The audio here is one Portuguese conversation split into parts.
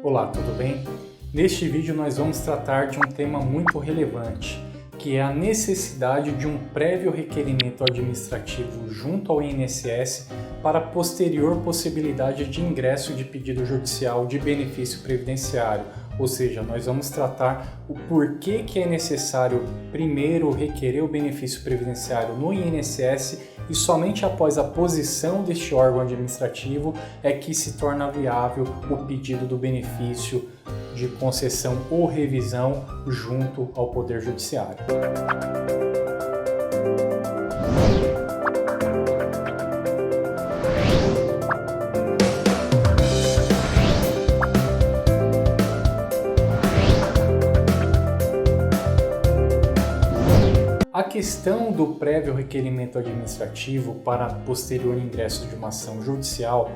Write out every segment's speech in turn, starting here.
Olá, tudo bem? Neste vídeo nós vamos tratar de um tema muito relevante, que é a necessidade de um prévio requerimento administrativo junto ao INSS para posterior possibilidade de ingresso de pedido judicial de benefício previdenciário. Ou seja, nós vamos tratar o porquê que é necessário primeiro requerer o benefício previdenciário no INSS e somente após a posição deste órgão administrativo é que se torna viável o pedido do benefício de concessão ou revisão junto ao Poder Judiciário. A questão do prévio requerimento administrativo para posterior ingresso de uma ação judicial,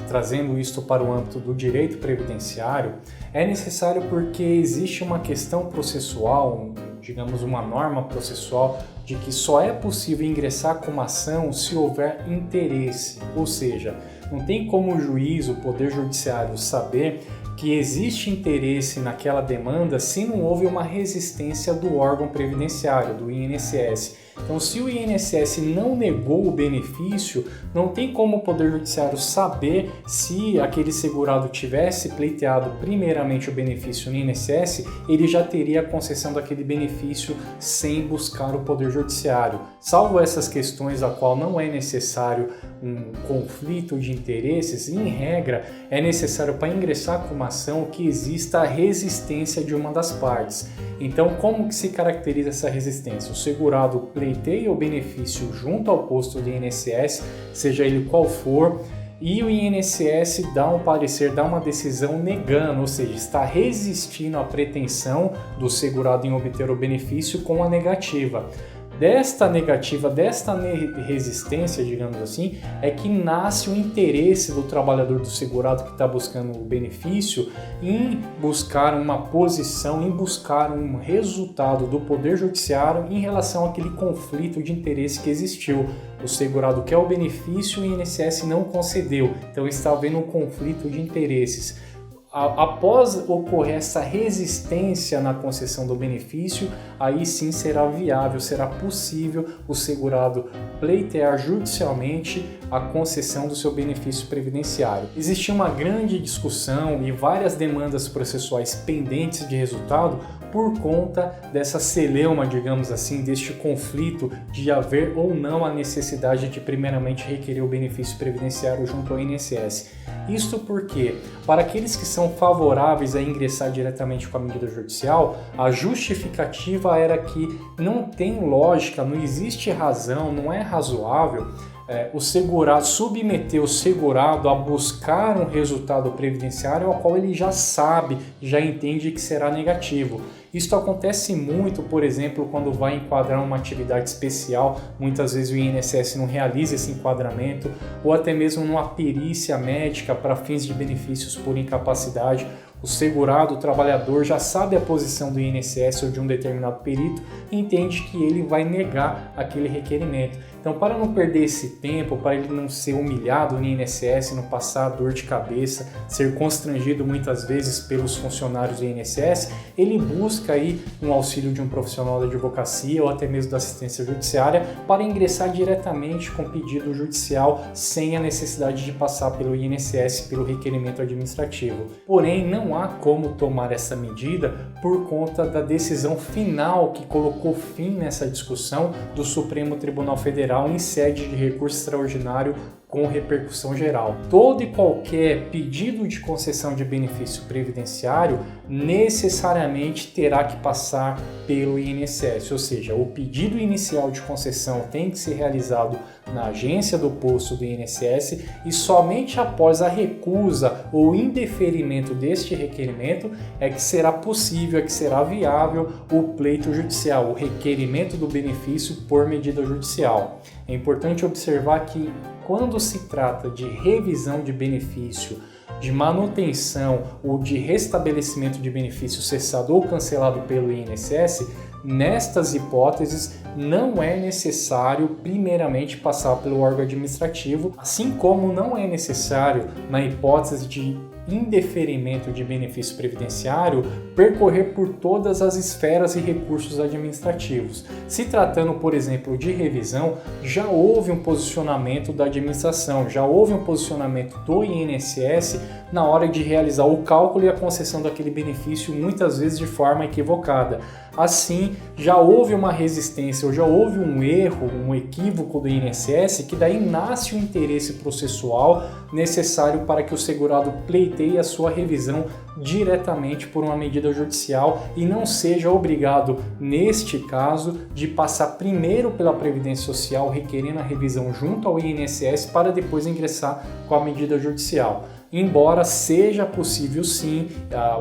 trazendo isto para o âmbito do direito previdenciário, é necessário porque existe uma questão processual, digamos uma norma processual, de que só é possível ingressar com uma ação se houver interesse, ou seja, não tem como o juiz, o Poder Judiciário, saber que existe interesse naquela demanda se não houve uma resistência do órgão previdenciário, do INSS. Então, se o INSS não negou o benefício, não tem como o Poder Judiciário saber se aquele segurado tivesse pleiteado primeiramente o benefício no INSS, ele já teria a concessão daquele benefício sem buscar o Poder Judiciário. Salvo essas questões a qual não é necessário um conflito de interesses, em regra, é necessário para ingressar com uma ação que exista a resistência de uma das partes. Então, como que se caracteriza essa resistência? O segurado pleiteia o benefício junto ao posto do INSS, seja ele qual for, e o INSS dá um parecer, dá uma decisão negando, ou seja, está resistindo à pretensão do segurado em obter o benefício com a negativa. Desta negativa, desta resistência, digamos assim, é que nasce o interesse do trabalhador, do segurado que está buscando o benefício em buscar uma posição, em buscar um resultado do Poder Judiciário em relação àquele conflito de interesse que existiu. O segurado quer o benefício e o INSS não concedeu, então está havendo um conflito de interesses. Após ocorrer essa resistência na concessão do benefício, aí sim será viável, será possível o segurado pleitear judicialmente a concessão do seu benefício previdenciário. Existe uma grande discussão e várias demandas processuais pendentes de resultado por conta dessa celeuma, digamos assim, deste conflito de haver ou não a necessidade de primeiramente requerer o benefício previdenciário junto ao INSS. Isto porque, para aqueles que são favoráveis a ingressar diretamente com a medida judicial, a justificativa era que não tem lógica, não existe razão, não é razoável o segurado, submeter o segurado a buscar um resultado previdenciário ao qual ele já sabe, já entende que será negativo. Isso acontece muito, por exemplo, quando vai enquadrar uma atividade especial, muitas vezes o INSS não realiza esse enquadramento, ou até mesmo numa perícia médica para fins de benefícios por incapacidade. O segurado, o trabalhador, já sabe a posição do INSS ou de um determinado perito e entende que ele vai negar aquele requerimento. Então, para não perder esse tempo, para ele não ser humilhado no INSS, não passar dor de cabeça, ser constrangido muitas vezes pelos funcionários do INSS, ele busca aí um auxílio de um profissional da advocacia ou até mesmo da assistência judiciária para ingressar diretamente com pedido judicial sem a necessidade de passar pelo INSS, pelo requerimento administrativo. Porém, não há como tomar essa medida por conta da decisão final que colocou fim nessa discussão do Supremo Tribunal Federal em sede de recurso extraordinário com repercussão geral. Todo e qualquer pedido de concessão de benefício previdenciário necessariamente terá que passar pelo INSS, ou seja, o pedido inicial de concessão tem que ser realizado na agência do posto do INSS e somente após a recusa ou indeferimento deste requerimento é que será possível, é que será viável o pleito judicial, o requerimento do benefício por medida judicial. É importante observar que quando se trata de revisão de benefício, de manutenção ou de restabelecimento de benefício cessado ou cancelado pelo INSS, nestas hipóteses não é necessário primeiramente passar pelo órgão administrativo, assim como não é necessário na hipótese de indeferimento de benefício previdenciário percorrer por todas as esferas e recursos administrativos. Se tratando, por exemplo, de revisão, já houve um posicionamento da administração, já houve um posicionamento do INSS na hora de realizar o cálculo e a concessão daquele benefício, muitas vezes de forma equivocada. Assim, já houve uma resistência ou já houve um erro, um equívoco do INSS, que daí nasce um interesse processual necessário para que o segurado pleiteie a sua revisão diretamente por uma medida judicial e não seja obrigado, neste caso, de passar primeiro pela Previdência Social requerendo a revisão junto ao INSS para depois ingressar com a medida judicial. Embora seja possível sim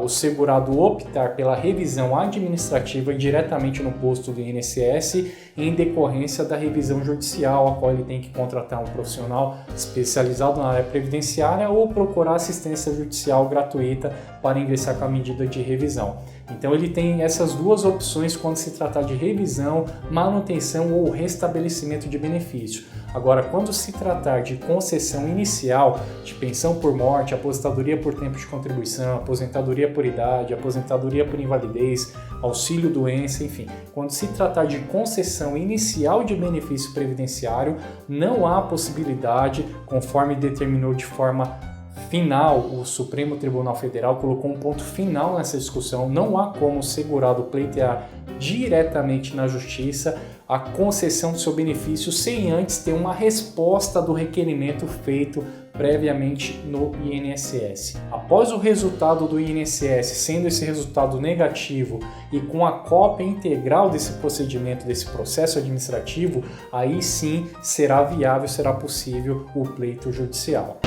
o segurado optar pela revisão administrativa diretamente no posto do INSS em decorrência da revisão judicial, a qual ele tem que contratar um profissional especializado na área previdenciária ou procurar assistência judicial gratuita para ingressar com a medida de revisão. Então ele tem essas duas opções quando se tratar de revisão, manutenção ou restabelecimento de benefício. Agora, quando se tratar de concessão inicial, de pensão por morte, aposentadoria por tempo de contribuição, aposentadoria por idade, aposentadoria por invalidez, auxílio doença, enfim, quando se tratar de concessão inicial de benefício previdenciário, não há possibilidade, conforme determinou de forma final, o Supremo Tribunal Federal colocou um ponto final nessa discussão, não há como o segurado pleitear diretamente na Justiça a concessão do seu benefício sem antes ter uma resposta do requerimento feito previamente no INSS. Após o resultado do INSS, sendo esse resultado negativo e com a cópia integral desse procedimento, desse processo administrativo, aí sim será viável, será possível o pleito judicial.